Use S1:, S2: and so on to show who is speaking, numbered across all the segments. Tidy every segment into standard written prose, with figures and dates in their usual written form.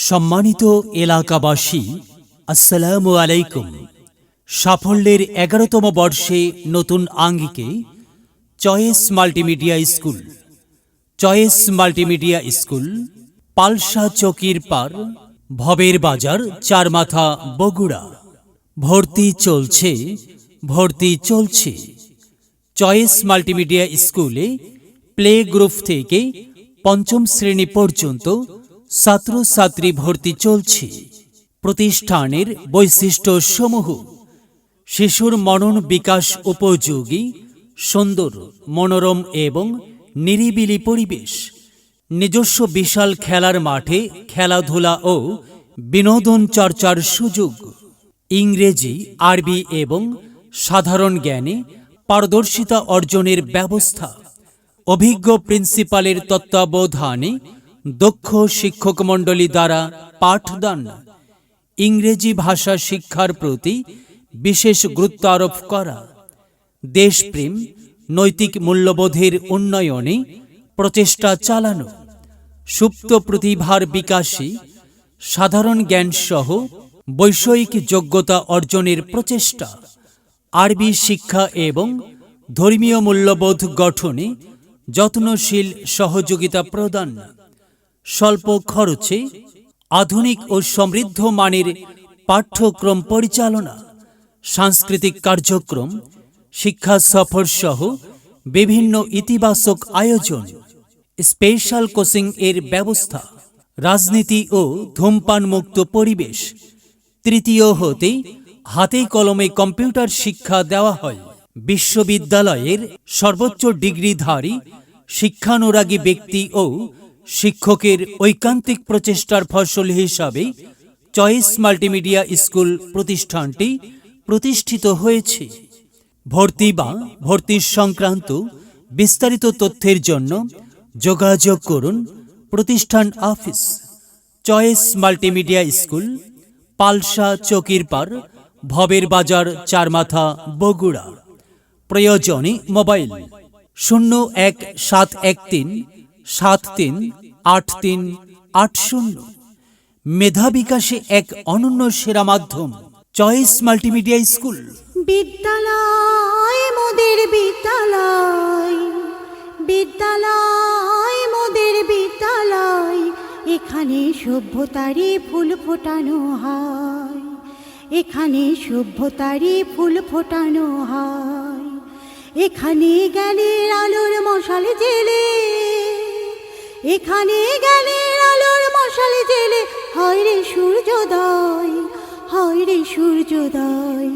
S1: সম্মানিত এলাকাবাসী, আসসালামু আলাইকুম। সাফল্যের 11তম বর্ষে নতুন আঙ্গিকে choice multimedia school. Choice multimedia school, পালসা চকির পার, ভবের বাজার, চারমাথা, বগুড়া। ভর্তি চলছে, ভর্তি চলছে। চয়েস মাল্টিমিডিয়া স্কুলে প্লে গ্রুপ থেকে পঞ্চম শ্রেণী পর্যন্ত ছাত্রছাত্রী ভর্তি চলছে। প্রতিষ্ঠানের বৈশিষ্ট্যসমূহ: শিশুর মনন বিকাশ উপযোগী, সুন্দর, মনোরম এবং নিরিবিলি পরিবেশ, নিজস্ব বিশাল খেলার মাঠে খেলাধুলা ও বিনোদন চর্চার সুযোগ, ইংরেজি, আরবি এবং সাধারণ জ্ঞানে পারদর্শিতা অর্জনের ব্যবস্থা, অভিজ্ঞ প্রিন্সিপালের তত্ত্বাবধানে দক্ষ শিক্ষকমণ্ডলী দ্বারা পাঠদান, ইংরেজি ভাষা শিক্ষার প্রতি বিশেষ গুরুত্ব আরোপ করা, দেশপ্রেম, নৈতিক মূল্যবোধের উন্নয়নে প্রচেষ্টা চালানো, সুপ্ত প্রতিভার বিকাশে সাধারণ জ্ঞানসহ বৈষয়িক যোগ্যতা অর্জনের প্রচেষ্টা, আরবি শিক্ষা এবং ধর্মীয় মূল্যবোধ গঠনে যত্নশীল সহযোগিতা প্রদান, স্বল্প খরচে আধুনিক ও সমৃদ্ধ মানের পাঠ্যক্রম পরিচালনা, সাংস্কৃতিক কার্যক্রম, শিক্ষা সফর সহ বিভিন্ন ইতিবাচক আয়োজন, স্পেশাল কোচিং এর ব্যবস্থা, রাজনীতি ও ধূমপান মুক্ত পরিবেশ। তৃতীয় হতে হাতে কলমে কম্পিউটার শিক্ষা দেওয়া হয়। বিশ্ববিদ্যালয়ের সর্বোচ্চ ডিগ্রিধারী শিক্ষানুরাগী ব্যক্তি ও শিক্ষকের ঐকান্তিক প্রচেষ্টার ফসল হিসাবে চয়েস মাল্টিমিডিয়া স্কুল প্রতিষ্ঠানটি প্রতিষ্ঠিত হয়েছে। ভর্তি বা ভর্তি সংক্রান্ত বিস্তারিত তথ্যের জন্য যোগাযোগ করুন প্রতিষ্ঠান অফিস, চয়েস মাল্টিমিডিয়া স্কুল, পালসা চকির পার, ভবের বাজার, চারমাথা, বগুড়া। প্রয়োজনে মোবাইল 0171373838। মেধা বিকাশে এক অনন্য সেরা মাধ্যম চয়েস মাল্টিমিডিয়া স্কুল।
S2: বিদ্যালয় মোদের বিদ্যালয়, বিদ্যালয় মোদের বিদ্যালয়, এখানে সভ্যতারই ফুল ফোটানো হয়, এখানে সভ্যতারই ফুল ফোটানো হয়। এখানে জ্ঞানের আলোর মশাল জেলে, এখানে জ্ঞানের আলোর মশাল জেলে হয় রে সূর্যোদয়, হয় রে সূর্যোদয়।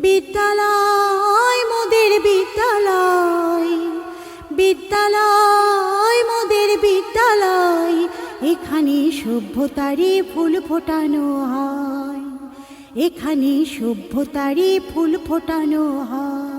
S2: বিদ্যালয় মোদের বিদ্যালয়, বিদ্যালয় মোদের বিদ্যালয়, এখানে সভ্যতারই ফুল ফোটানো হয়, এখানে সভ্যতারই ফুল ফোটানো হয়।